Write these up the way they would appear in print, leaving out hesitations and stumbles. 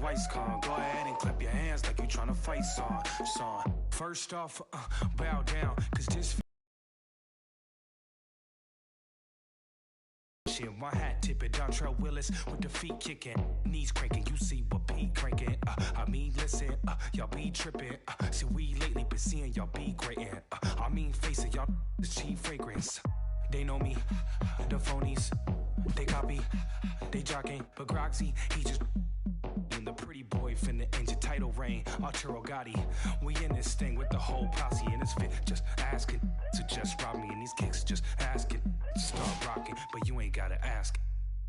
lights come. Go ahead and clap your hands like you tryna fight, son. First off, bow down, cause this shit, my hat tipping, Dontrell Willis with the feet kicking, knees cranking, you see what Pete cranking. I mean, listen, y'all be tripping. See, we lately been seeing y'all be grating. I mean, face it, y'all the cheap fragrance. They know me, the phonies, they copy, they jocking, but Groxy, he just and the pretty boy finna enter title reign. Arturo Gotti, we in this thing with the whole posse, and it's fit just asking to just rob me, and these kicks just asking to start rocking, but you ain't gotta ask,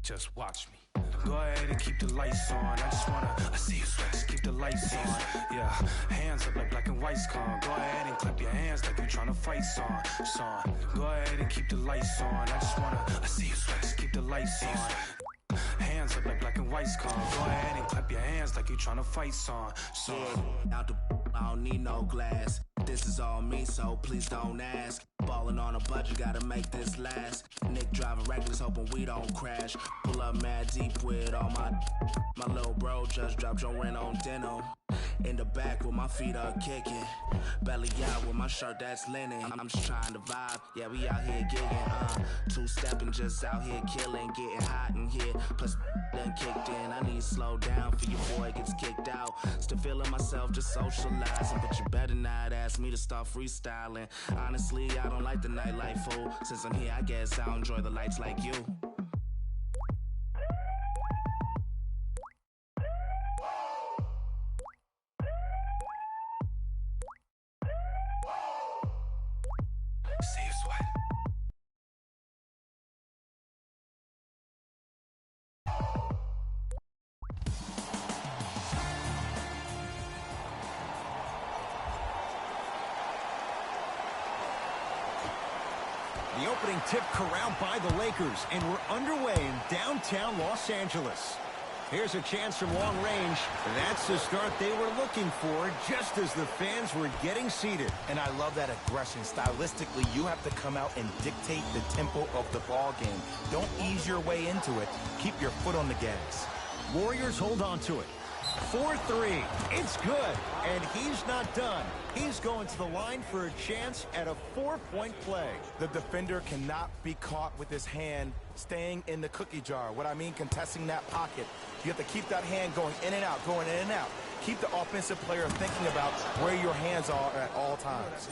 just watch me. Go ahead and keep the lights on. I just wanna see you sweat. Just keep the lights on. Yeah, hands up like black and white's con. Go ahead and clap your hands like you tryna fight, son. Go ahead and keep the lights on. I just wanna see you sweat. Just keep the lights on. Hands up like black and white's con. Go ahead and clap your hands like you tryna fight, son. Out the I don't need no glass. This is all me, so please don't ask. Ballin' on a budget, gotta make this last. Nick driving reckless, hoping we don't crash. Pull up mad deep with all my little bro just dropped your rent on denim. In the back with my feet up kicking. Belly out with my shirt that's linen. I'm just trying to vibe, yeah, we out here gigging. Two-stepping, just out here killing. Getting hot in here, plus done kicked in. I need to slow down for your boy gets kicked out. Still feeling myself, just socializing. But you better not ask me to start freestyling. Honestly, I don't like the nightlife, fool. Since I'm here, I guess I'll enjoy the lights like you. See you sweat. The opening tip corralled by the Lakers, and we're underway in downtown Los Angeles. Here's a chance from long range. That's the start they were looking for, just as the fans were getting seated. And I love that aggression. Stylistically, you have to come out and dictate the tempo of the ball game. Don't ease your way into it. Keep your foot on the gas. Warriors hold on to it. 4-3. It's good. And he's not done. He's going to the line for a chance at a 4-point play. The defender cannot be caught with his hand staying in the cookie jar. What I mean, contesting that pocket. You have to keep that hand going in and out, going in and out. Keep the offensive player thinking about where your hands are at all times.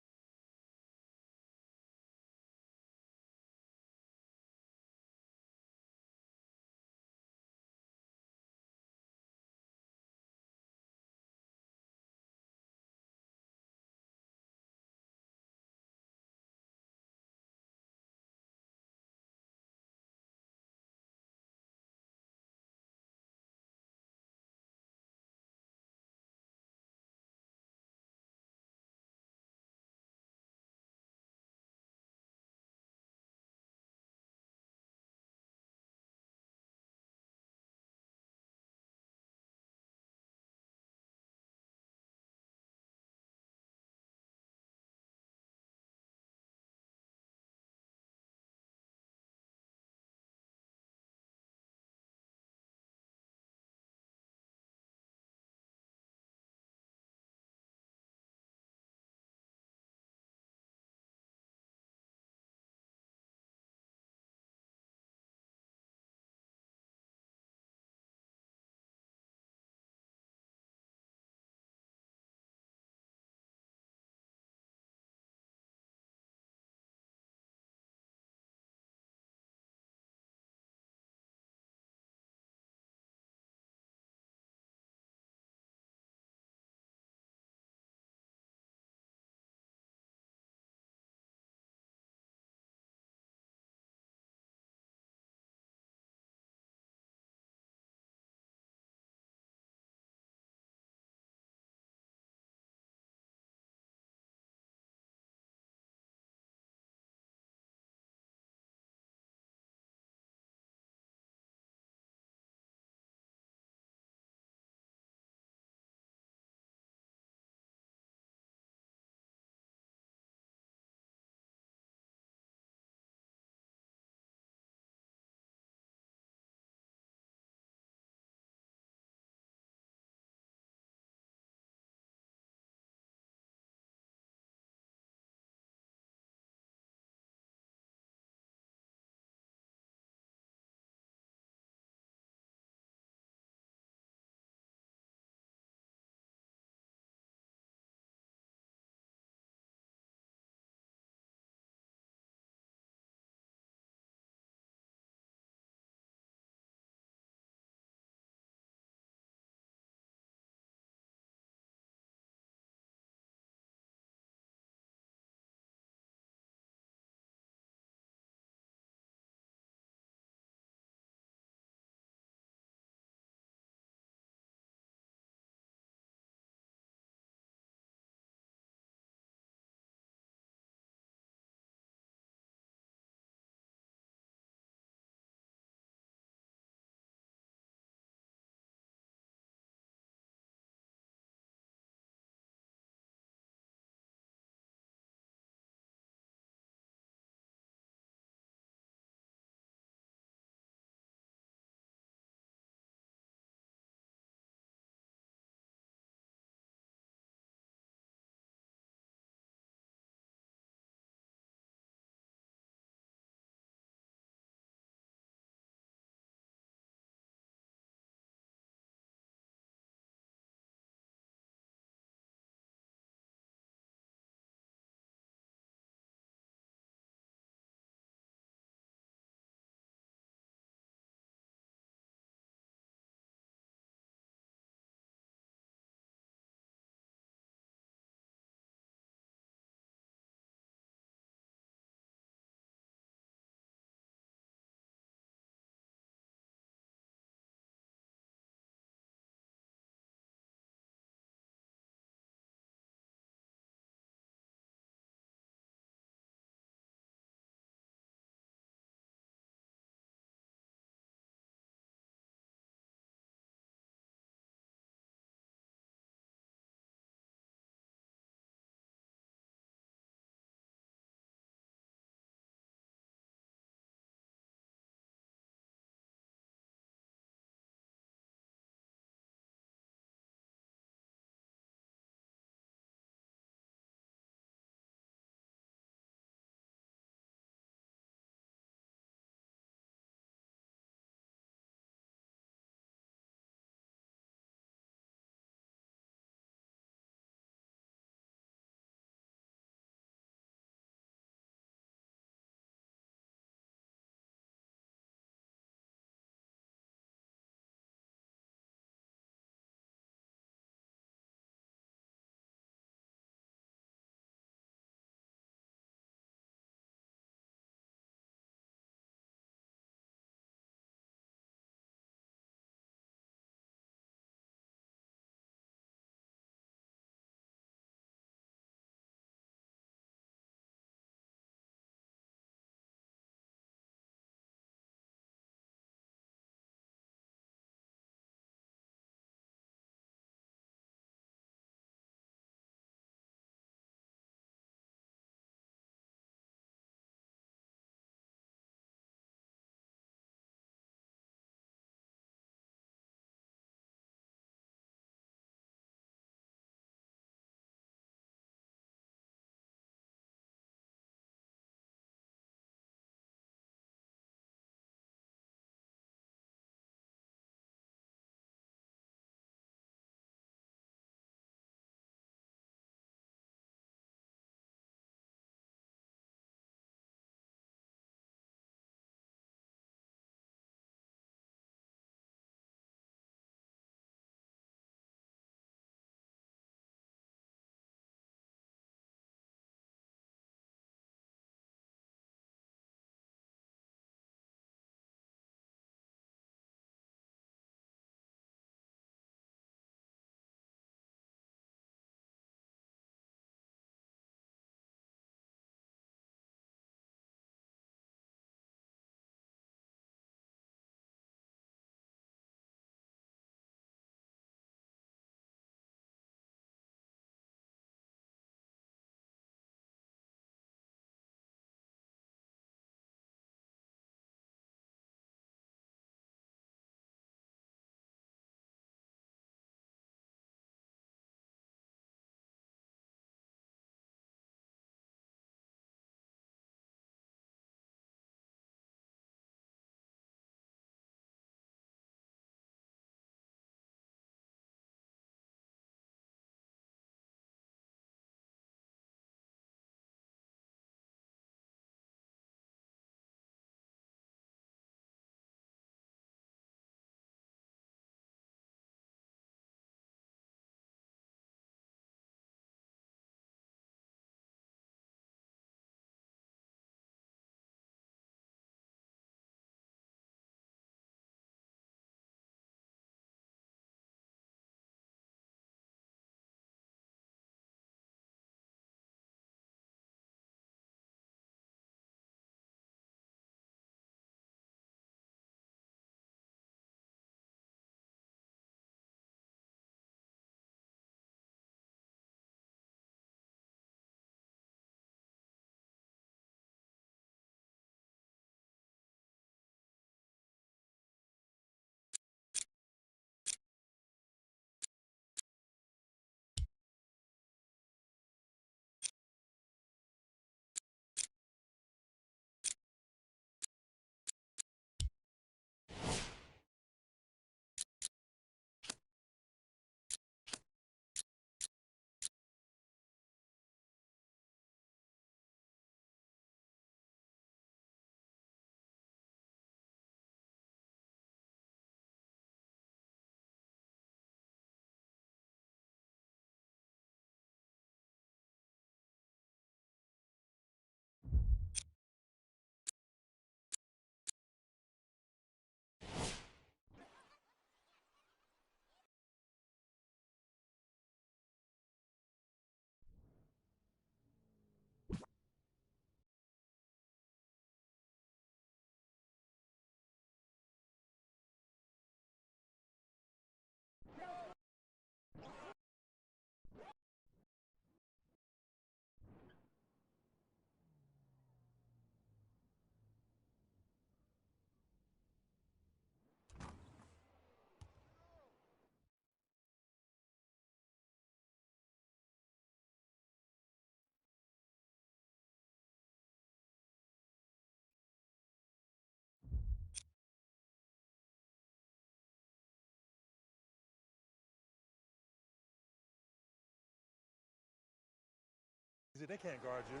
easy. They can't guard you.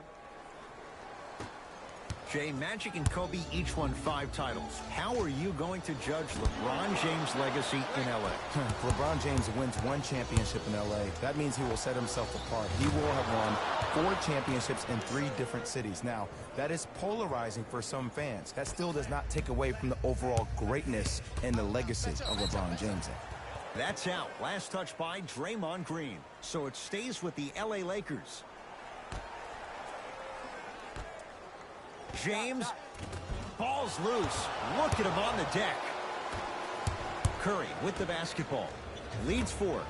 Jay, Magic and Kobe each won 5 titles. How are you going to judge LeBron James' legacy in L.A.? LeBron James wins 1 championship in L.A. That means he will set himself apart. He will have won 4 championships in 3 different cities. Now, that is polarizing for some fans. That still does not take away from the overall greatness and the legacy of LeBron James. That's out. Last touch by Draymond Green. So it stays with the L.A. Lakers. James, ball's loose. Look at him on the deck. Curry with the basketball. Leads 4.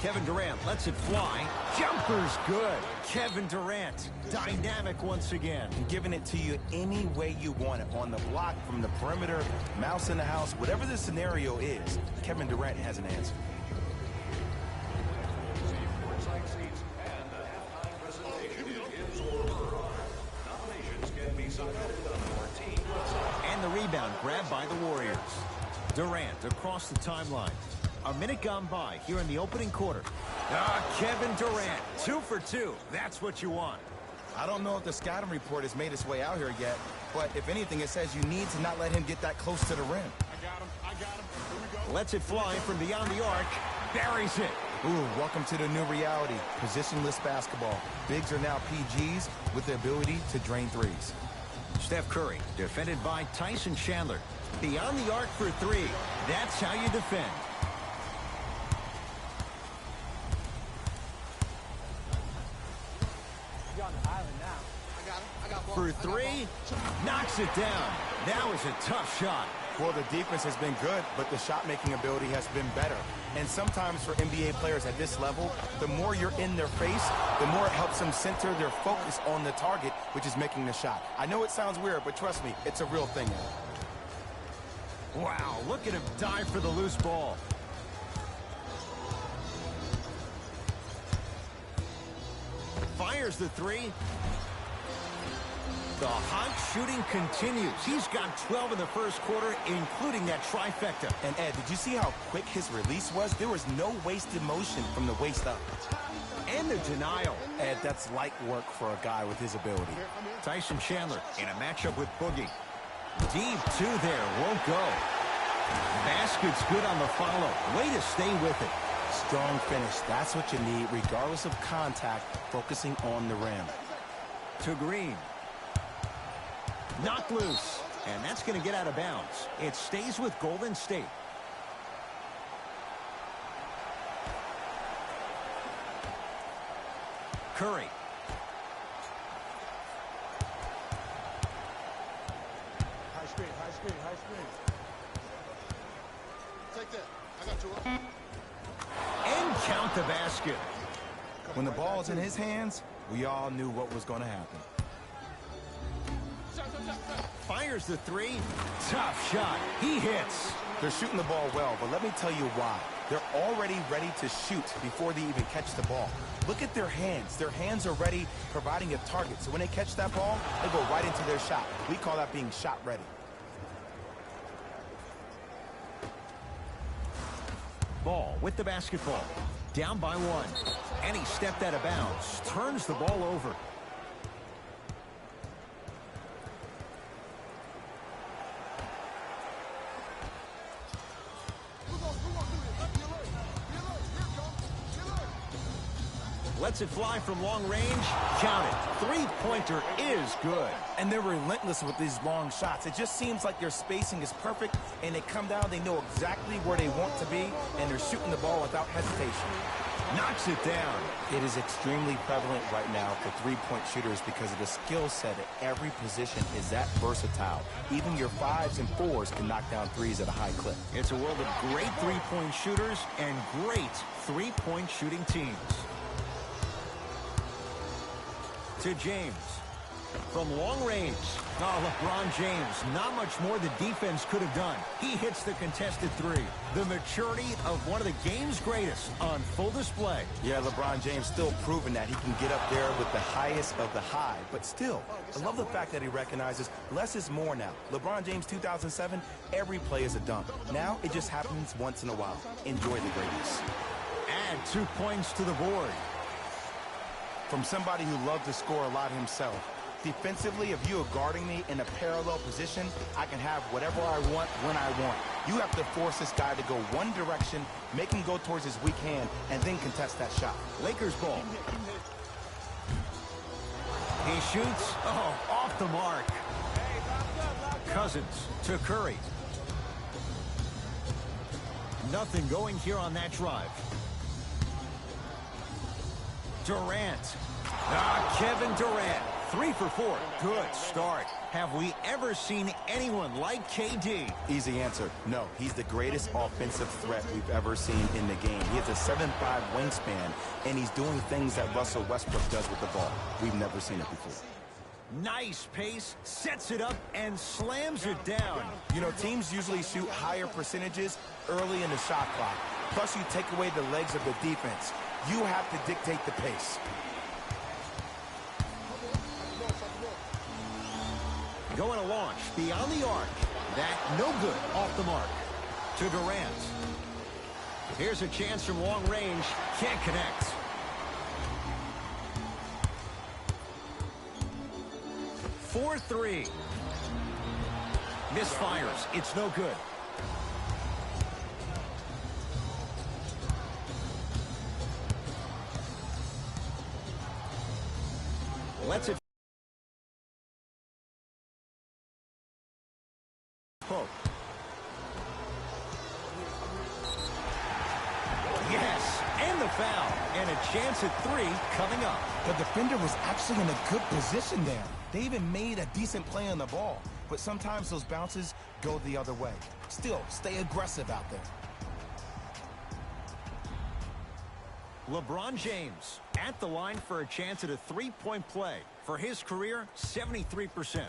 Kevin Durant lets it fly. Jumper's good. Kevin Durant, dynamic once again. And giving it to you any way you want it. On the block, from the perimeter, mouse in the house, whatever the scenario is, Kevin Durant has an answer. And the rebound grabbed by the Warriors. Durant across the timeline. A minute gone by here in the opening quarter. Kevin Durant, 2 for 2. That's what you want. I don't know if the scouting report has made its way out here yet, but if anything, it says you need to not let him get that close to the rim. I got him. Here we go. Lets it fly from beyond the arc. Buries it. Ooh, welcome to the new reality. Positionless basketball. Bigs are now PGs with the ability to drain threes. Steph Curry, defended by Tyson Chandler. Beyond the arc for 3. That's how you defend. For 3, knocks it down. That was a tough shot. Well, the defense has been good, but the shot-making ability has been better. And sometimes for NBA players at this level, the more you're in their face, the more it helps them center their focus on the target, which is making the shot. I know it sounds weird, but trust me, it's a real thing. Wow, look at him dive for the loose ball. Fires the 3. The hot shooting continues. He's got 12 in the first quarter, including that trifecta. And Ed, did you see how quick his release was? There was no wasted motion from the waist up. And the denial. Ed, that's light work for a guy with his ability. Tyson Chandler in a matchup with Boogie. Deep 2 there, won't go. Basket's good on the follow. Way to stay with it. Strong finish. That's what you need, regardless of contact, focusing on the rim. To Green. Knocked loose. And that's going to get out of bounds. It stays with Golden State. Curry. High screen. Take that. I got you. And count the basket. When the ball's in his hands, we all knew what was going to happen. Fires the 3. Tough shot. He hits. They're shooting the ball well, but let me tell you why. They're already ready to shoot before they even catch the ball. Look at their hands. Their hands are ready, providing a target. So when they catch that ball, they go right into their shot. We call that being shot ready. Ball with the basketball. Down by 1. And he stepped out of bounds. Turns the ball over. Lets it fly from long range. Count it. 3-pointer is good. And they're relentless with these long shots. It just seems like their spacing is perfect, and they come down, they know exactly where they want to be, and they're shooting the ball without hesitation. Knocks it down. It is extremely prevalent right now for three-point shooters because of the skill set at every position is that versatile. Even your 5s and 4s can knock down 3s at a high clip. It's a world of great three-point shooters and great three-point shooting teams. To James. From long range. LeBron James, not much more the defense could have done. He hits the contested 3. The maturity of one of the game's greatest on full display. Yeah, LeBron James still proving that he can get up there with the highest of the high. But still, I love the fact that he recognizes less is more now. LeBron James 2007, every play is a dunk. Now it just happens once in a while. Enjoy the greatness. Add 2 points to the board. from somebody who loves to score a lot himself. Defensively, if you are guarding me in a parallel position, I can have whatever I want when I want. You have to force this guy to go one direction, make him go towards his weak hand, and then contest that shot. Lakers ball. He shoots. Oh, off the mark. Cousins to Curry. Nothing going here on that drive. Durant. Kevin Durant. 3 for 4. Good start. Have we ever seen anyone like KD? Easy answer. No, he's the greatest offensive threat we've ever seen in the game. He has a 7'5" wingspan, and he's doing things that Russell Westbrook does with the ball. We've never seen it before. Nice pace, sets it up, and slams it down. You know, teams usually shoot higher percentages early in the shot clock. Plus, you take away the legs of the defense. You have to dictate the pace. Going to launch beyond the arc. That no good, off the mark. To Durant. Here's a chance from long range. Can't connect. For 3. Misfires. It's no good. Lets it. Pope. Yes, and the foul. And a chance at 3 coming up. The defender was actually in a good position there. They even made a decent play on the ball. But sometimes those bounces go the other way. Still, stay aggressive out there. LeBron James at the line for a chance at a three-point play. For his career, 73%.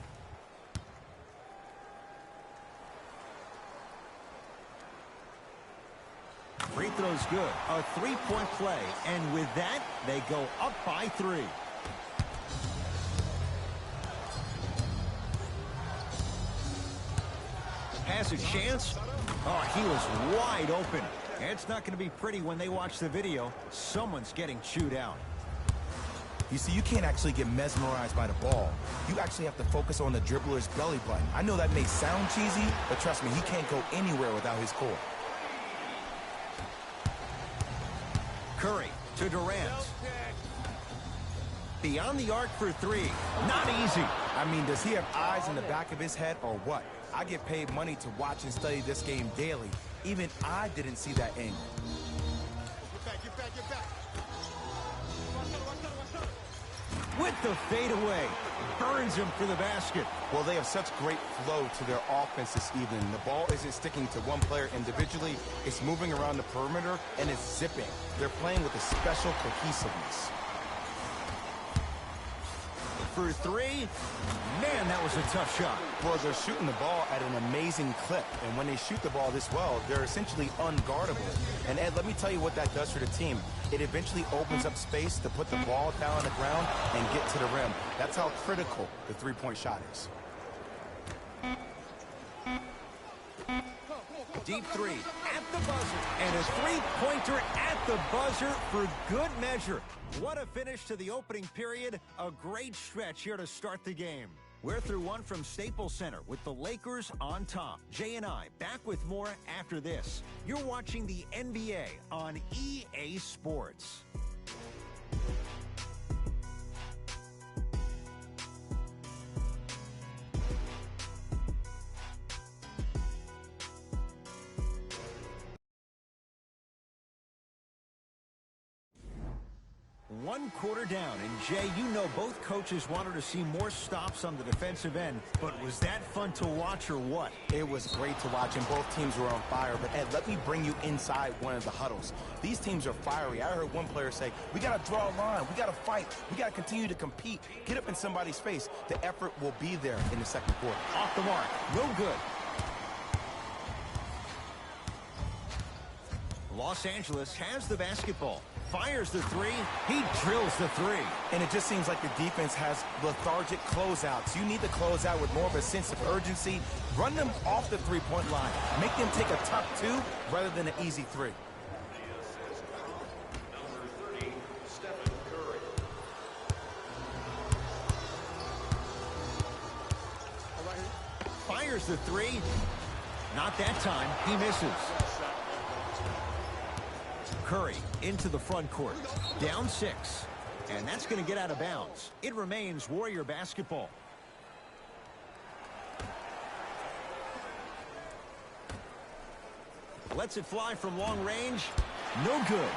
Free throw's good. A three-point play. And with that, they go up by 3. Has a chance. Oh, he was wide open. It's not going to be pretty when they watch the video. Someone's getting chewed out. You see, you can't actually get mesmerized by the ball. You actually have to focus on the dribbler's belly button. I know that may sound cheesy, but trust me, he can't go anywhere without his core. Curry to Durant. Beyond the arc for 3. Not easy. I mean, does he have eyes in the back of his head or what? I get paid money to watch and study this game daily. Even I didn't see that angle. Get back. With the fadeaway. Burns him for the basket. Well, they have such great flow to their offense this evening. The ball isn't sticking to one player individually. It's moving around the perimeter, and it's zipping. They're playing with a special cohesiveness. For 3. Man, that was a tough shot. Well, they're shooting the ball at an amazing clip. And when they shoot the ball this well, they're essentially unguardable. And Ed, let me tell you what that does for the team. It eventually opens up space to put the ball down on the ground and get to the rim. That's how critical the three-point shot is. Deep 3 at the buzzer. And a three-pointer at the buzzer for good measure. What a finish to the opening period. A great stretch here to start the game. We're through one from Staples Center with the Lakers on top. Jay and I back with more after this. You're watching the NBA on EA Sports. One quarter down, and Jay, you know both coaches wanted to see more stops on the defensive end, but was that fun to watch or what? It was great to watch, and both teams were on fire. But, Ed, let me bring you inside one of the huddles. These teams are fiery. I heard one player say, we got to draw a line. We got to fight. We got to continue to compete. Get up in somebody's face. The effort will be there in the second quarter. Off the mark. No good. Los Angeles has the basketball. Fires the 3. He drills the 3. And it just seems like the defense has lethargic closeouts. You need to close out with more of a sense of urgency. Run them off the three-point line. Make them take a tough 2 rather than an easy 3. the three. Not that time. He misses. Curry into the front court. Down 6. And that's going to get out of bounds. It remains Warrior basketball. Lets it fly from long range. No good.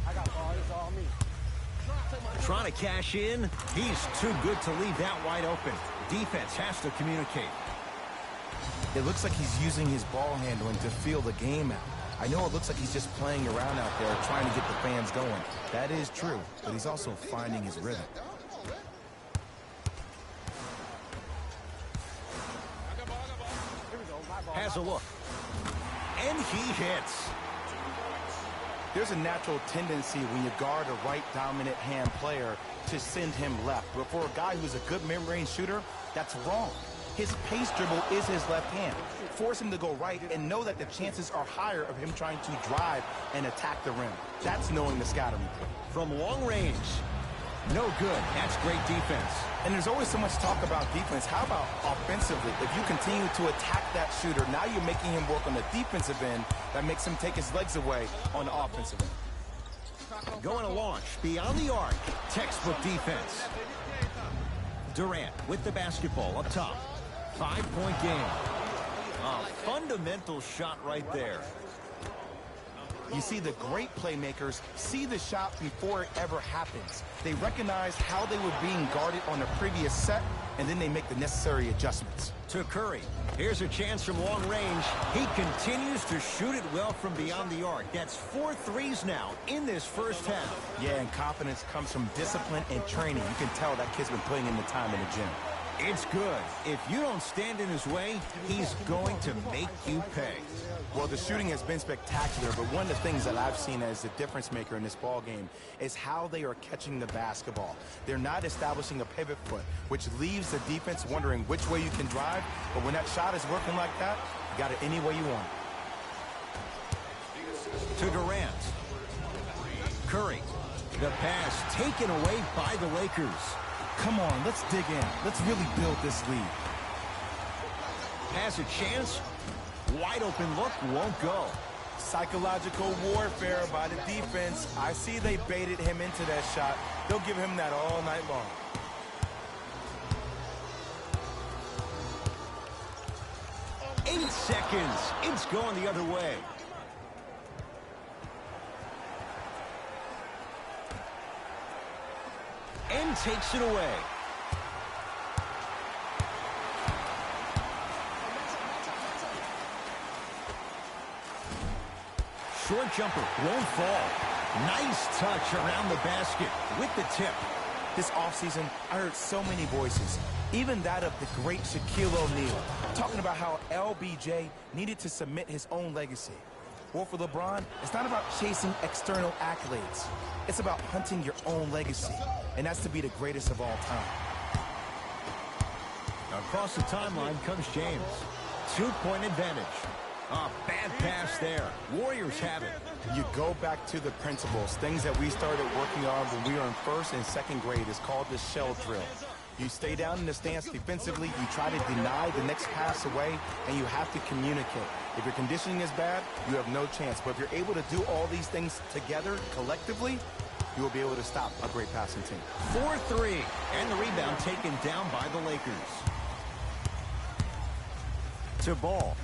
I got ball. It's all me. Trying to cash in. He's too good to leave that wide open. Defense has to communicate. It looks like he's using his ball handling to feel the game out. I know it looks like he's just playing around out there trying to get the fans going. That is true, but he's also finding his rhythm. Has a look. And he hits. There's a natural tendency when you guard a right dominant hand player to send him left. But for a guy who's a good mid-range shooter, that's wrong. His pace dribble is his left hand. Force him to go right and know that the chances are higher of him trying to drive and attack the rim. That's knowing the scouting play. From long range. No good. That's great defense. And there's always so much talk about defense. How about offensively? If you continue to attack that shooter, now you're making him work on the defensive end. That makes him take his legs away on the offensive end. Going to launch beyond the arc. Textbook defense. Durant with the basketball up top. 5-point game. A fundamental shot right there. You see, the great playmakers see the shot before it ever happens. They recognize how they were being guarded on the previous set, and then they make the necessary adjustments. To Curry. Here's a chance from long range. He continues to shoot it well from beyond the arc. That's 4 threes now in this first half. Yeah, and confidence comes from discipline and training. You can tell that kid's been putting in the time in the gym. It's good. If you don't stand in his way, he's going to make you pay. Well, the shooting has been spectacular, but one of the things that I've seen as the difference maker in this ball game is how they are catching the basketball. They're not establishing a pivot foot, which leaves the defense wondering which way you can drive, but when that shot is working like that, you got it any way you want. To Durant. Curry. The pass taken away by the Lakers. Come on, let's dig in. Let's really build this lead. Has a chance. Wide open look, won't go. Psychological warfare by the defense. I see they baited him into that shot. They'll give him that all night long. Eight seconds. It's going the other way. And takes it away. Short jumper won't fall. Nice touch around the basket with the tip. This offseason, I heard so many voices, even that of the great Shaquille O'Neal, talking about how LBJ needed to submit his own legacy. Well, for LeBron, it's not about chasing external accolades. It's about hunting your own legacy, and that's to be the greatest of all time. Across the timeline comes James. 2-point advantage. A bad pass there. Warriors have it. You go back to the principles, things that we started working on when we were in first and second grade. It's called the shell drill. You stay down in the stance defensively, you try to deny the next pass away, and you have to communicate. If your conditioning is bad, you have no chance. But if you're able to do all these things together, collectively, you will be able to stop a great passing team. 4-3, and the rebound taken down by the Lakers. To Ball.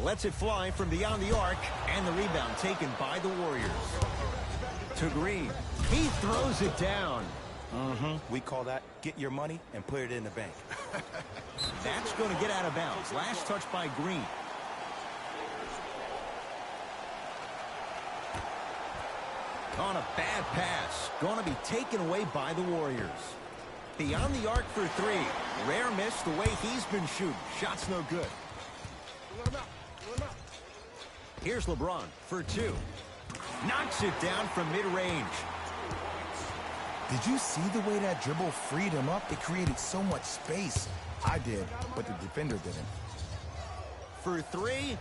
Lets it fly from beyond the arc, and the rebound taken by the Warriors. To Green. He throws it down. We call that get your money and put it in the bank. That's going to get out of bounds. Last touch by Green. On a bad pass. Going to be taken away by the Warriors. Beyond the arc for 3. Rare miss the way he's been shooting. Shot's no good. Here's LeBron for 2. Knocks it down from mid-range. Did you see the way that dribble freed him up? It created so much space. I did, but the defender didn't. for three.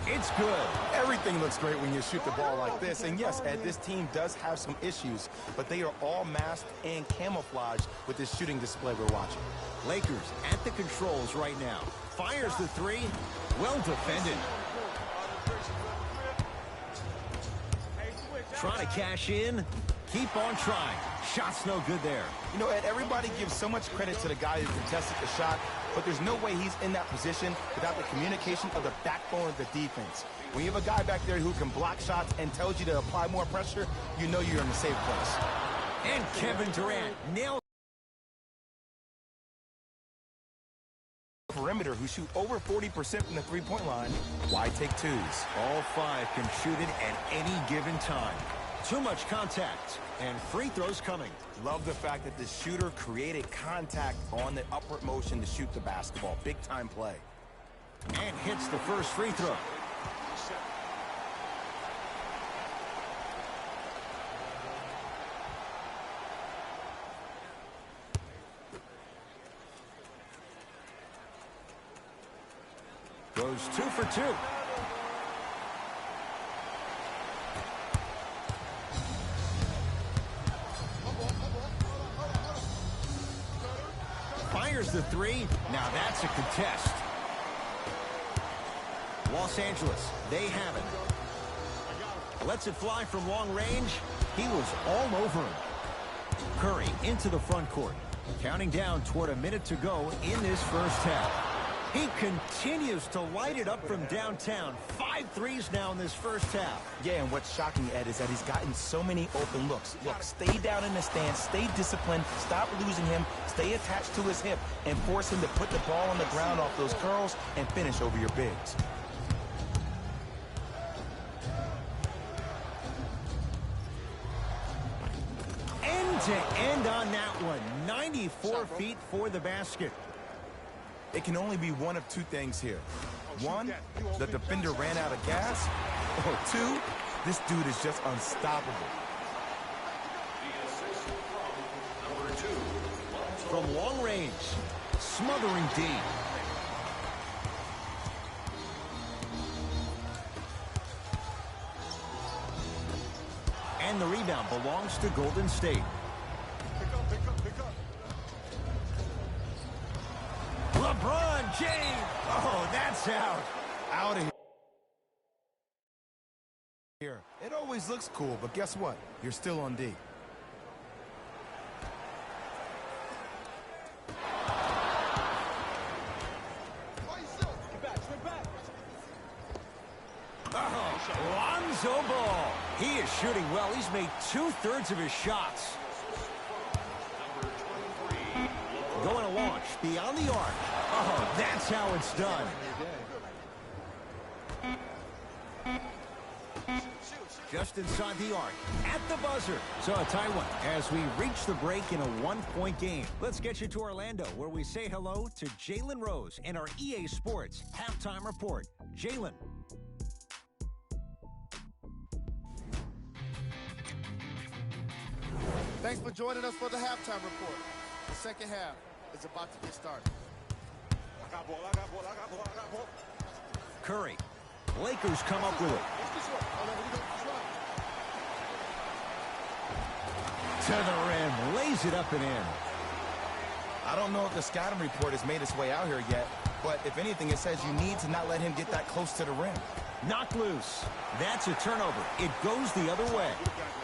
It's good. Everything looks great when you shoot the ball like this. And yes, Ed, this team does have some issues, but they are all masked and camouflaged with this shooting display we're watching. Lakers at the controls right now. Fires the three. Well defended. Trying to cash in. Keep on trying. Shot's no good there. You know, Ed, everybody gives so much credit to the guy who contested the shot, but there's no way he's in that position without the communication of the backbone of the defense. When you have a guy back there who can block shots and tells you to apply more pressure, you know you're in a safe place. And Kevin Durant nails perimeter who shoot over 40% from the three-point line. Why take twos? all five can shoot it at any given time. Too much contact, and free throws coming. Love the fact that the shooter created contact on the upward motion to shoot the basketball. Big-time play. And hits the first free throw. Goes 2 for 2. Fires the three. Now that's a contest. Los Angeles, they have it. Lets it fly from long range. He was all over him. Curry into the front court. Counting down toward a minute to go in this first half. He continues to light it up from downtown. 5 threes now in this first half. Yeah, and what's shocking, Ed, is that he's gotten so many open looks. Look, stay down in the stance, stay disciplined, stop losing him, stay attached to his hip, and force him to put the ball on the ground off those curls and finish over your bigs. End to end on that one. 94 feet for the basket. It can only be one of two things here. One, the defender ran out of gas. Or two, this dude is just unstoppable. From long range, smothering D. And the rebound belongs to Golden State. LeBron James. Oh, that's out. Out of here. It always looks cool, but guess what? You're still on D. Lonzo Ball. He is shooting well. He's made 2/3 of his shots. Going to launch beyond the arc. Oh, that's how it's done. Just inside the arc, at the buzzer. So a tie one as we reach the break in a one-point game. Let's get you to Orlando, where we say hello to Jalen Rose and our EA Sports halftime report. Jalen. Thanks for joining us for the halftime report. The second half is about to get started. Curry. Lakers come up with it. To the rim. Lays it up and in. I don't know if the scouting report has made its way out here yet, but if anything, it says you need to not let him get that close to the rim. Knocked loose. That's a turnover. It goes the other way.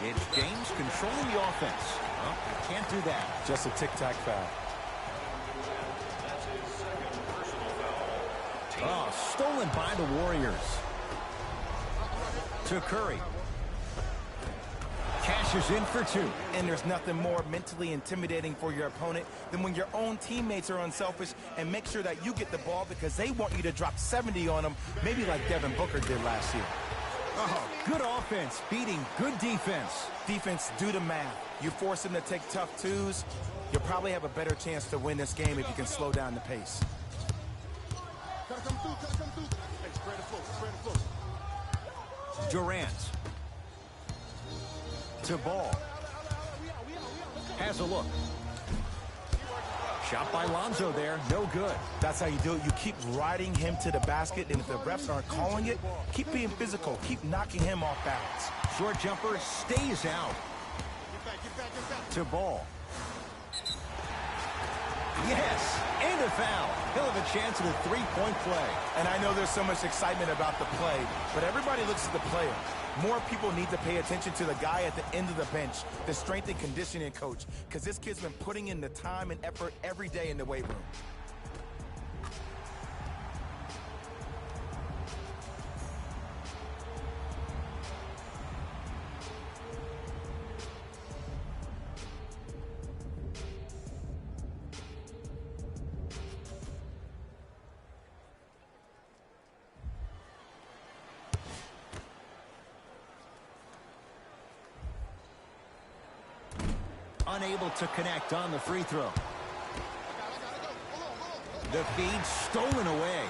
It's James controlling the offense. Oh, can't do that. Just a tic-tac foul. Oh, stolen by the Warriors. To Curry. Cashes in for two. And there's nothing more mentally intimidating for your opponent than when your own teammates are unselfish and make sure that you get the ball because they want you to drop 70 on them, maybe like Devin Booker did last year. Oh, good offense beating good defense. Defense, do the math. You force them to take tough twos, you'll probably have a better chance to win this game if you can slow down the pace. Durant. To Ball. Has a look. Shot by Lonzo there, no good. That's how you do it. You keep riding him to the basket, and if the refs aren't calling it, keep being physical. Keep knocking him off balance. Short jumper stays out. Get back. To Ball. Yes, and a foul. He'll have a chance at a three-point play. And I know there's so much excitement about the play, but everybody looks at the player. More people need to pay attention to the guy at the end of the bench, the strength and conditioning coach, because this kid's been putting in the time and effort every day in the weight room. Unable to connect on the free throw. The feed stolen away.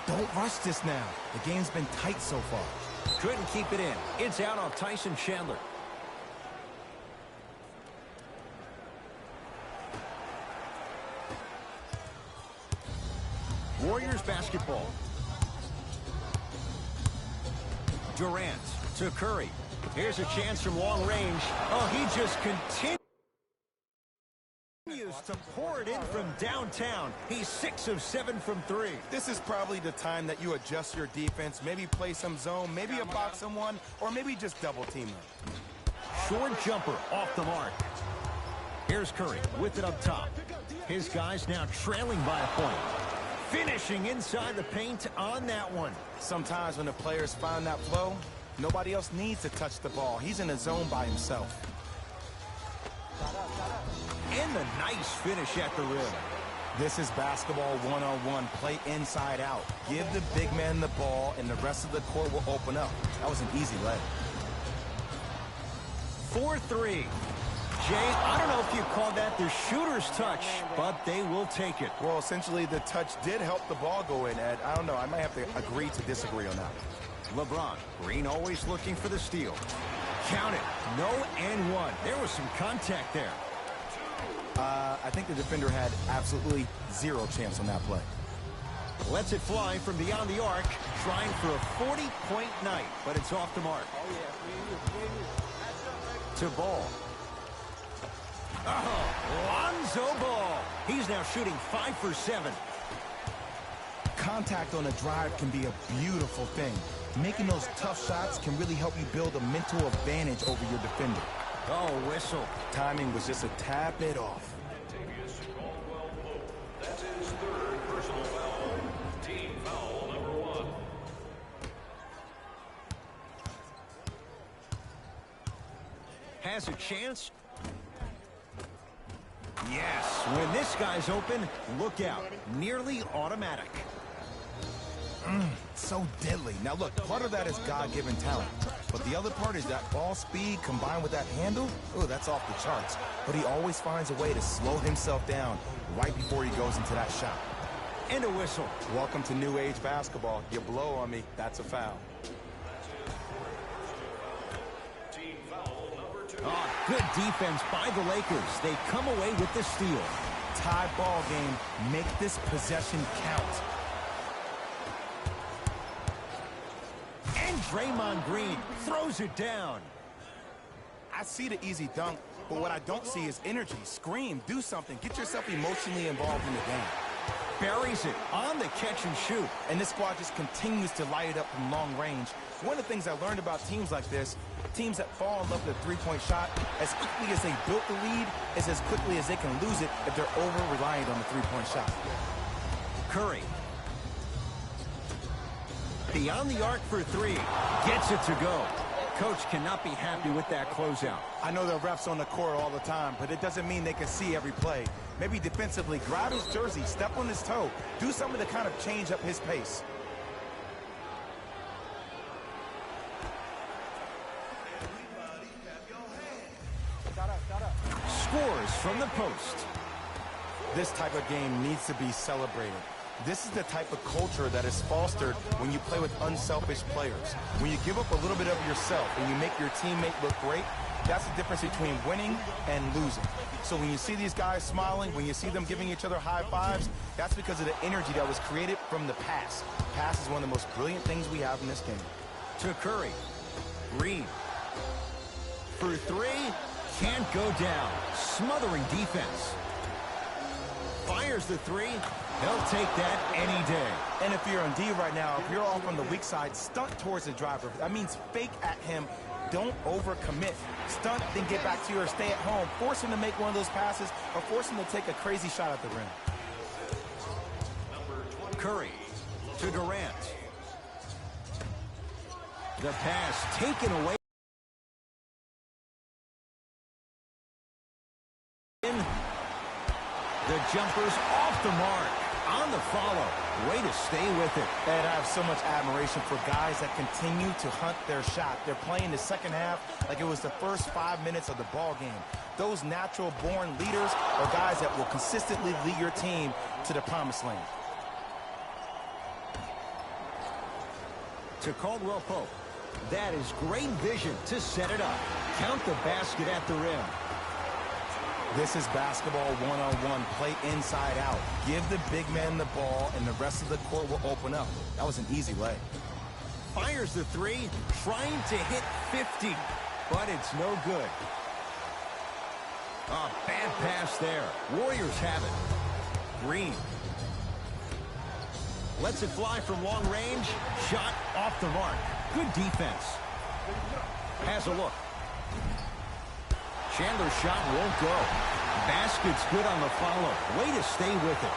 Don't rush this now. The game's been tight so far. Couldn't keep it in. It's out on Tyson Chandler. Warriors basketball. Durant to Curry. Here's a chance from long range. Oh, he just continues to pour it in from downtown. He's 6 of 7 from 3. This is probably the time that you adjust your defense, maybe play some zone, maybe a box someone, or maybe just double team them. Short jumper off the mark. Here's Curry with it up top. His guys now trailing by a point. Finishing inside the paint on that one. Sometimes when the players find that flow, nobody else needs to touch the ball. He's in a zone by himself. And the nice finish at the rim. This is basketball one-on-one. Play inside out. Give the big man the ball, and the rest of the court will open up. That was an easy lay. 4-3. Jay, I don't know if you call that the shooter's touch, but they will take it. Well, essentially, the touch did help the ball go in, Ed. I don't know. I might have to agree to disagree on that. LeBron, Green always looking for the steal. Count it. No and one. There was some contact there. I think the defender had absolutely zero chance on that play. Lets it fly from beyond the arc, trying for a 40-point night, but it's off the mark. To Ball. Oh, Lonzo Ball. He's now shooting 5 for 7. Contact on a drive can be a beautiful thing. Making those tough shots can really help you build a mental advantage over your defender. Oh, whistle. Timing was just a tad bit off. That's his 3rd personal foul. Team foul number 1. Has a chance. Yes, when this guy's open, look out. Nearly automatic. So deadly. Now look, part of that is God-given talent, but the other part is that ball speed combined with that handle. Oh, that's off the charts. But he always finds a way to slow himself down right before he goes into that shot. And a whistle. Welcome to new age basketball. You blow on me, that's a foul. Team foul number 2. Oh, good defense by the Lakers. They come away with the steal. Tie ball game. Make this possession count. And Draymond Green throws it down. I see the easy dunk, but what I don't see is energy. Scream, do something. Get yourself emotionally involved in the game. Buries it on the catch and shoot. And this squad just continues to light it up from long range. One of the things I learned about teams like this, teams that fall in love with the three-point shot, as quickly as they built the lead, is as quickly as they can lose it if they're over-reliant on the three-point shot. Curry. Beyond the arc for 3. Gets it to go. Coach cannot be happy with that closeout. I know the refs on the court all the time, but it doesn't mean they can see every play. Maybe defensively, grab his jersey, step on his toe, do something to kind of change up his pace. Scores from the post. This type of game needs to be celebrated. This is the type of culture that is fostered when you play with unselfish players. When you give up a little bit of yourself and you make your teammate look great, That's the difference between winning and losing. So when you see these guys smiling, when you see them giving each other high fives, that's because of the energy that was created from the pass. Pass is one of the most brilliant things we have in this game. To Curry. Green. For three. Can't go down. Smothering defense. Fires the three. He'll take that any day. And if you're on D right now, if you're off on the weak side, stunt towards the driver. That means fake at him. Don't overcommit. Stunt, then get back to your stay at home. Force him to make one of those passes or force him to take a crazy shot at the rim. Curry to Durant. The pass taken away. The jumper's off the mark. On the follow. Way to stay with it. And I have so much admiration for guys that continue to hunt their shot. They're playing the second half like it was the first 5 minutes of the ball game. Those natural-born leaders are guys that will consistently lead your team to the promised land. To Caldwell Pope. That is great vision to set it up. Count the basket at the rim. This is basketball one-on-one. Play inside out. Give the big man the ball, and the rest of the court will open up. That was an easy lay. Fires the three, trying to hit 50, but it's no good. A bad pass there. Warriors have it. Green. Lets it fly from long range. Shot off the mark. Good defense. Has a look. Chandler's shot won't go. Basket's good on the follow. Way to stay with it.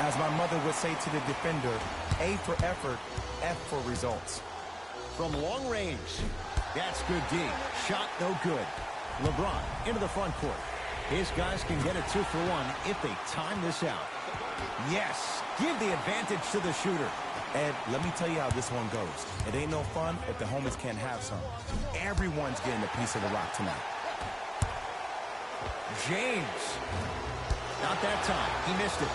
As my mother would say to the defender, A for effort, F for results. From long range. That's good D. Shot no good. LeBron into the front court. His guys can get a 2-for-1 if they time this out. Yes. Give the advantage to the shooter. Ed, let me tell you how this one goes. It ain't no fun if the homies can't have some. Everyone's getting a piece of the rock tonight. James. Not that time. He missed it.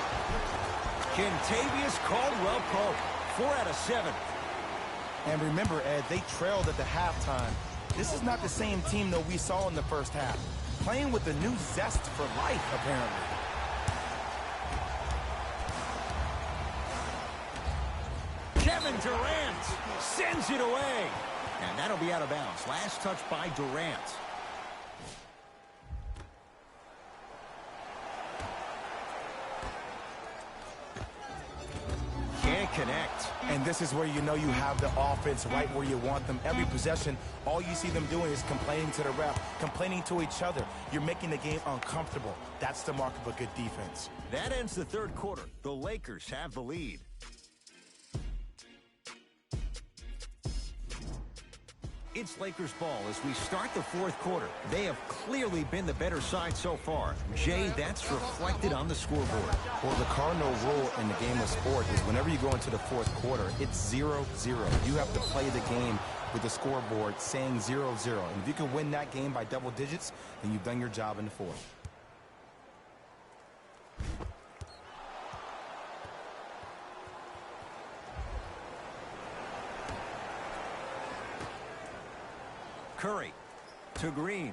Kentavious Caldwell Pope. 4 out of 7. And remember, Ed, they trailed at the halftime. This is not the same team that we saw in the first half. Playing with a new zest for life, apparently. Kevin Durant sends it away. And that'll be out of bounds. Last touch by Durant. Can't connect. And this is where you know you have the offense right where you want them. Every possession, all you see them doing is complaining to the ref, complaining to each other. You're making the game uncomfortable. That's the mark of a good defense. That ends the third quarter. The Lakers have the lead. It's Lakers ball as we start the fourth quarter. They have clearly been the better side so far. Jay, that's reflected on the scoreboard. Well, the cardinal rule in the game of sport is whenever you go into the fourth quarter, it's 0-0. You have to play the game with the scoreboard saying 0-0. And if you can win that game by double digits, then you've done your job in the fourth. Curry to Green.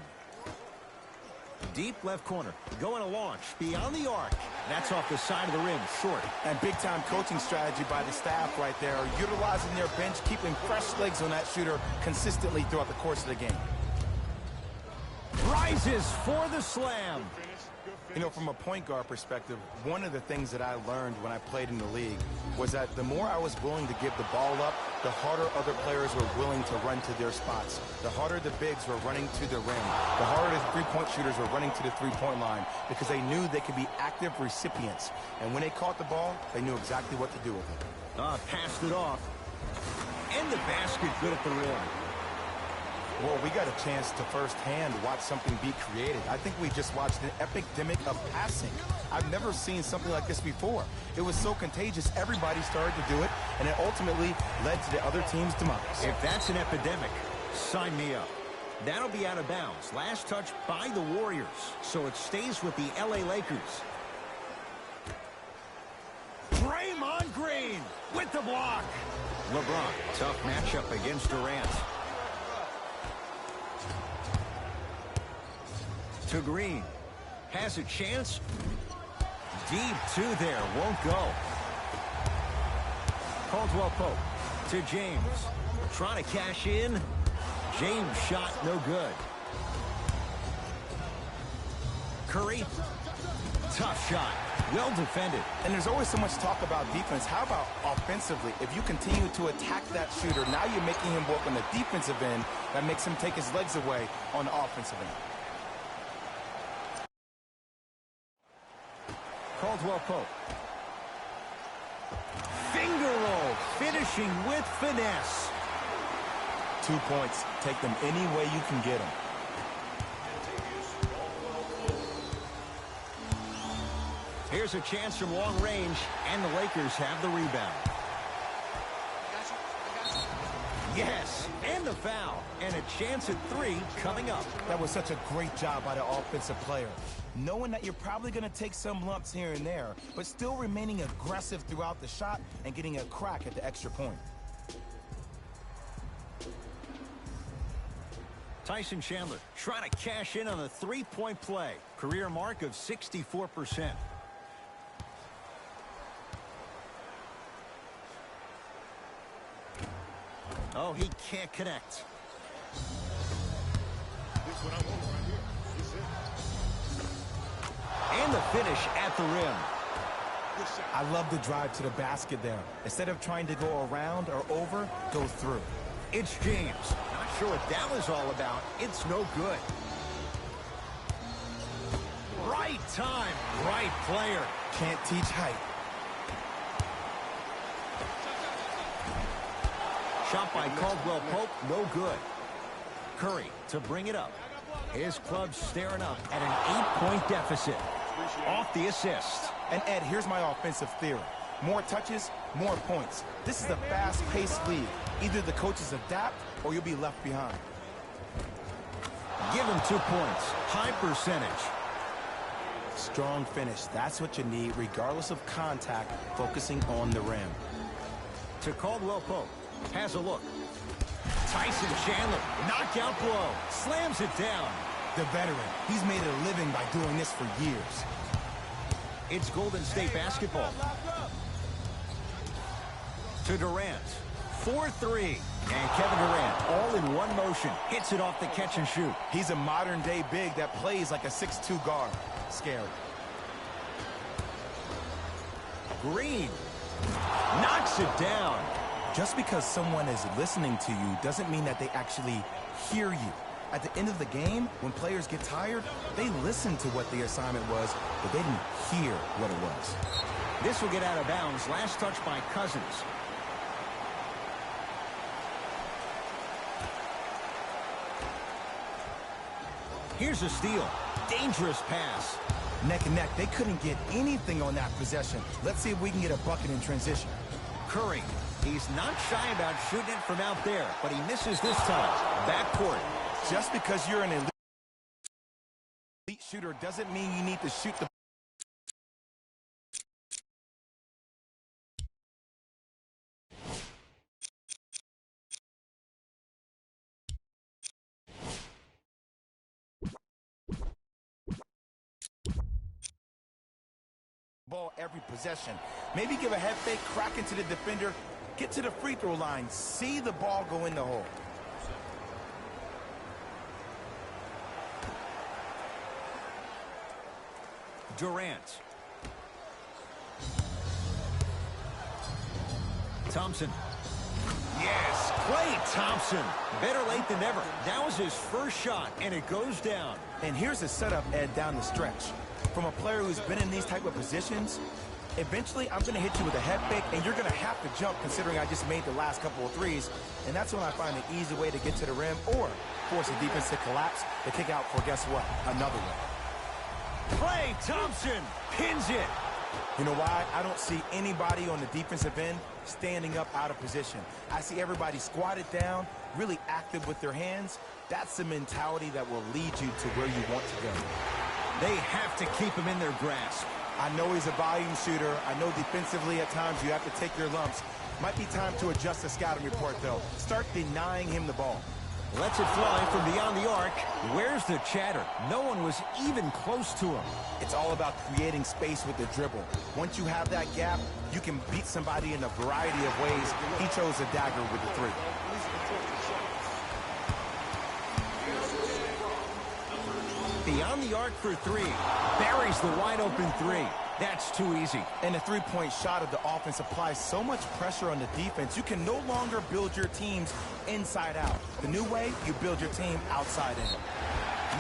Deep left corner. Going to launch beyond the arc. That's off the side of the rim, short. And big-time coaching strategy by the staff right there, utilizing their bench, keeping fresh legs on that shooter consistently throughout the course of the game. Rises for the slam. You know, from a point guard perspective, one of the things that I learned when I played in the league was that the more I was willing to give the ball up, the harder other players were willing to run to their spots. The harder the bigs were running to the rim. The harder the three-point shooters were running to the three-point line because they knew they could be active recipients. And when they caught the ball, they knew exactly what to do with it. Passed it off. And the basket good at the rim. Well, we got a chance to firsthand watch something be created. I think we just watched an epidemic of passing. I've never seen something like this before. It was so contagious, everybody started to do it, and it ultimately led to the other team's demise. If that's an epidemic, sign me up. That'll be out of bounds. Last touch by the Warriors, so it stays with the LA Lakers. Draymond Green with the block. LeBron, tough matchup against Durant. To Green. Has a chance. Deep two there. Won't go. Caldwell Pope to James. Trying to cash in. James' shot no good. Curry. Tough shot. Well defended. And there's always so much talk about defense. How about offensively? If you continue to attack that shooter, now you're making him work on the defensive end. That makes him take his legs away on the offensive end. Caldwell Pope. Finger roll. Finishing with finesse. 2 points. Take them any way you can get them. Here's a chance from long range, and the Lakers have the rebound. Yes, and the foul, and a chance at 3 coming up. That was such a great job by the offensive player. Knowing that you're probably going to take some lumps here and there, but still remaining aggressive throughout the shot and getting a crack at the extra point. Tyson Chandler trying to cash in on the three-point play. Career mark of 64%. Oh, he can't connect. And the finish at the rim. I love the drive to the basket there. Instead of trying to go around or over, go through. It's James. Not sure what that was all about. It's no good. Right time, right player. Can't teach height. Shot by Caldwell Pope, no good. Curry to bring it up. His club staring up at an 8-point deficit. Off the assist. And Ed, here's my offensive theory. More touches, more points. This is a fast-paced league. Either the coaches adapt or you'll be left behind. Give him 2 points. High percentage. Strong finish. That's what you need, regardless of contact, focusing on the rim. To Caldwell Pope. Has a look. Tyson Chandler. Knockout blow. Slams it down. The veteran. He's made a living by doing this for years. It's Golden State basketball. To Durant. 4-3. And Kevin Durant, all in one motion, hits it off the catch and shoot. He's a modern-day big that plays like a 6'2 guard. Scary. Green. Knocks it down. Just because someone is listening to you doesn't mean that they actually hear you. At the end of the game, when players get tired, they listen to what the assignment was, but they didn't hear what it was. This will get out of bounds. Last touch by Cousins. Here's a steal. Dangerous pass. Neck and neck. They couldn't get anything on that possession. Let's see if we can get a bucket in transition. Curry. He's not shy about shooting it from out there, but he misses this time. Backcourt. Just because you're an elite shooter doesn't mean you need to shoot the ball every possession. Maybe give a head fake, crack into the defender, get to the free throw line, see the ball go in the hole. Durant. Thompson. Yes, Klay Thompson. Better late than never. That was his first shot, and it goes down. And here's the setup, Ed, down the stretch. From a player who's been in these type of positions, eventually I'm going to hit you with a head fake, and you're going to have to jump considering I just made the last couple of threes. And that's when I find an easy way to get to the rim or force the defense to collapse to kick out for, guess what, another one. Klay Thompson pins it. You know why? I don't see anybody on the defensive end standing up out of position. I see everybody squatted down, really active with their hands. That's the mentality that will lead you to where you want to go. They have to keep him in their grasp. I know he's a volume shooter. I know defensively at times you have to take your lumps. Might be time to adjust the scouting report, though. Start denying him the ball. Lets it fly from beyond the arc. Where's the chatter? No one was even close to him. It's all about creating space with the dribble. Once you have that gap, you can beat somebody in a variety of ways. He chose a dagger with the three. Beyond the arc for three. Buries the wide open three. That's too easy. And the three-point shot of the offense applies so much pressure on the defense, you can no longer build your teams inside out. The new way, you build your team outside in.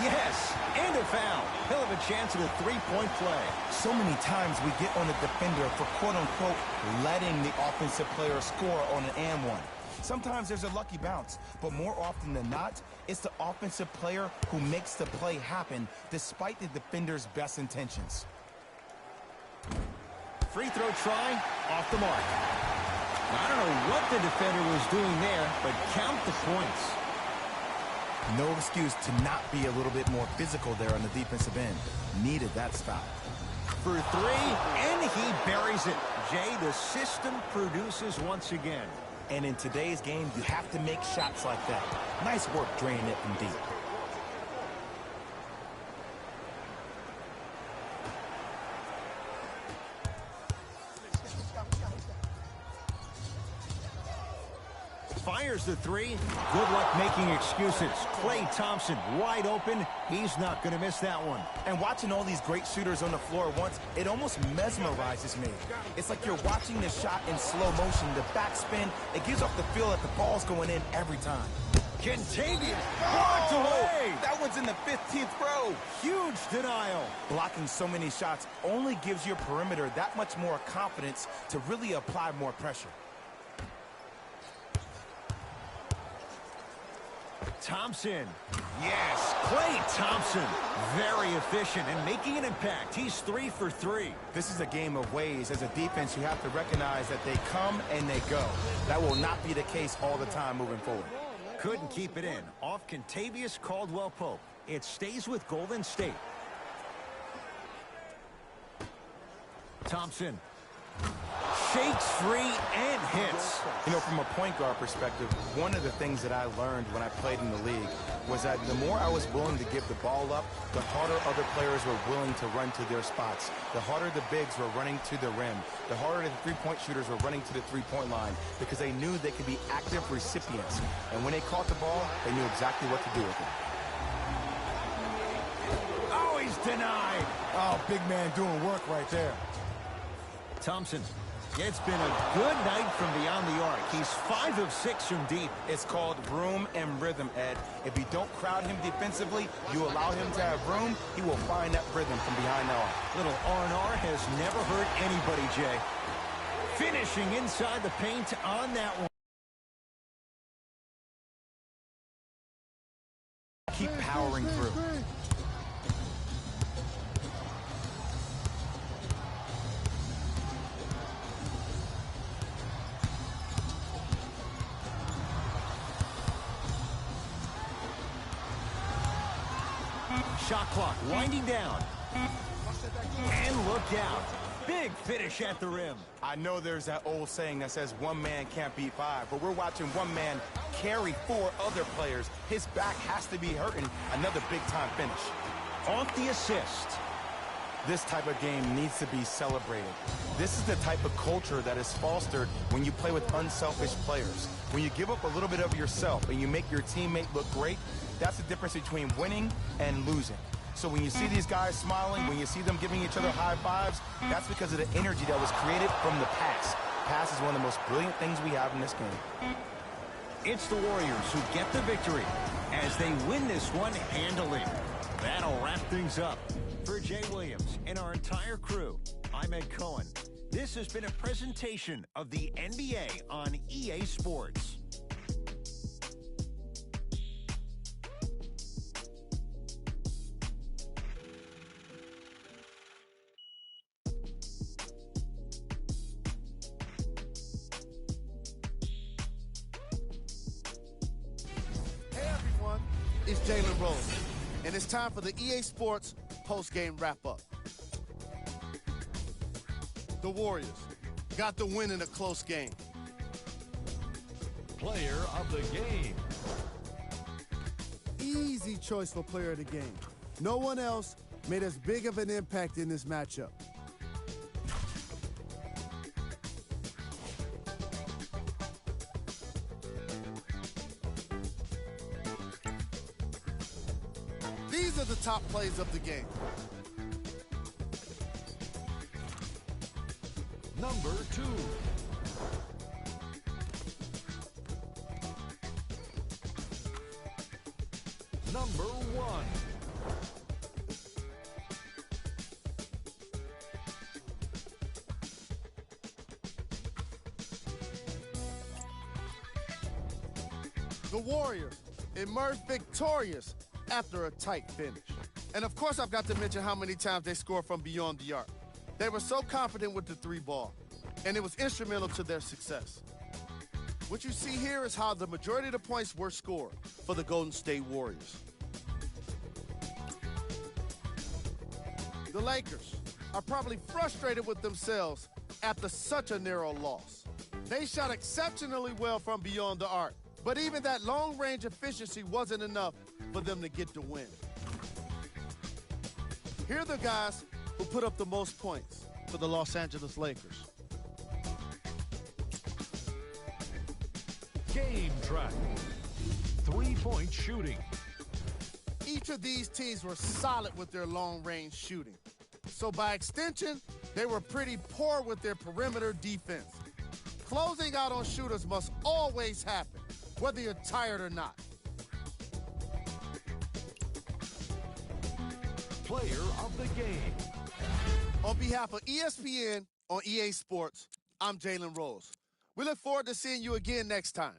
Yes, and a foul. He'll have a chance at a three-point play. So many times we get on the defender for quote-unquote letting the offensive player score on an and one. Sometimes there's a lucky bounce, but more often than not, it's the offensive player who makes the play happen despite the defender's best intentions. Free throw try, off the mark. I don't know what the defender was doing there, but count the points. No excuse to not be a little bit more physical there on the defensive end. Needed that stop. For three, and he buries it. Jay, the system produces once again. And in today's game, you have to make shots like that. Nice work draining it from deep. Fires the three. Good luck making excuses. Klay Thompson wide open. He's not going to miss that one. And watching all these great shooters on the floor at once, it almost mesmerizes me. It's like you're watching the shot in slow motion. The backspin, it gives off the feel that the ball's going in every time. Kentavious blocked away. That one's in the 15th row. Huge denial. Blocking so many shots only gives your perimeter that much more confidence to really apply more pressure. Thompson. Yes, Klay Thompson. Very efficient and making an impact. He's 3 for 3. This is a game of ways. As a defense, you have to recognize that they come and they go. That will not be the case all the time moving forward. Couldn't keep it in. Off Kentavious Caldwell-Pope. It stays with Golden State. Thompson. Shakes free and hits. You know, from a point guard perspective, one of the things that I learned when I played in the league was that the more I was willing to give the ball up, the harder other players were willing to run to their spots. The harder the bigs were running to the rim. The harder the three-point shooters were running to the three-point line because they knew they could be active recipients. And when they caught the ball, they knew exactly what to do with it. Oh, he's denied. Oh, big man doing work right there. Thompson. It's been a good night from beyond the arc. He's 5 of 6 from deep. It's called room and rhythm, Ed. If you don't crowd him defensively, you allow him to have room, he will find that rhythm from behind the arc. Little R&R has never hurt anybody, Jay. Finishing inside the paint on that one. Keep powering through. Shot clock winding down. And look out. Big finish at the rim. I know there's that old saying that says one man can't beat 5, but we're watching one man carry 4 other players. His back has to be hurting. Another big-time finish. Off the assist. This type of game needs to be celebrated. This is the type of culture that is fostered when you play with unselfish players. When you give up a little bit of yourself and you make your teammate look great, that's the difference between winning and losing. So when you see these guys smiling, when you see them giving each other high fives, that's because of the energy that was created from the pass. Pass is one of the most brilliant things we have in this game. It's the Warriors who get the victory as they win this one handily. That'll wrap things up. For Jay Williams and our entire crew, I'm Ed Cohen. This has been a presentation of the NBA on EA Sports. It's Jalen Rose, and it's time for the EA Sports post-game wrap-up. The Warriors got the win in a close game. Player of the game. easy choice for player of the game. No one else made as big of an impact in this matchup. These are the top plays of the game. Number 2. Number 1. The Warriors emerged victorious after a tight finish. And of course, I've got to mention how many times they scored from beyond the arc. They were so confident with the 3-ball, and it was instrumental to their success. What you see here is how the majority of the points were scored for the Golden State Warriors. The Lakers are probably frustrated with themselves after such a narrow loss. They shot exceptionally well from beyond the arc, but even that long-range efficiency wasn't enough for them to get the win. Here are the guys who put up the most points for the Los Angeles Lakers. Game track. 3-point shooting. Each of these teams were solid with their long-range shooting. So by extension, they were pretty poor with their perimeter defense. Closing out on shooters must always happen, whether you're tired or not. Player of the game. On behalf of ESPN on EA Sports, I'm Jalen Rose. We look forward to seeing you again next time.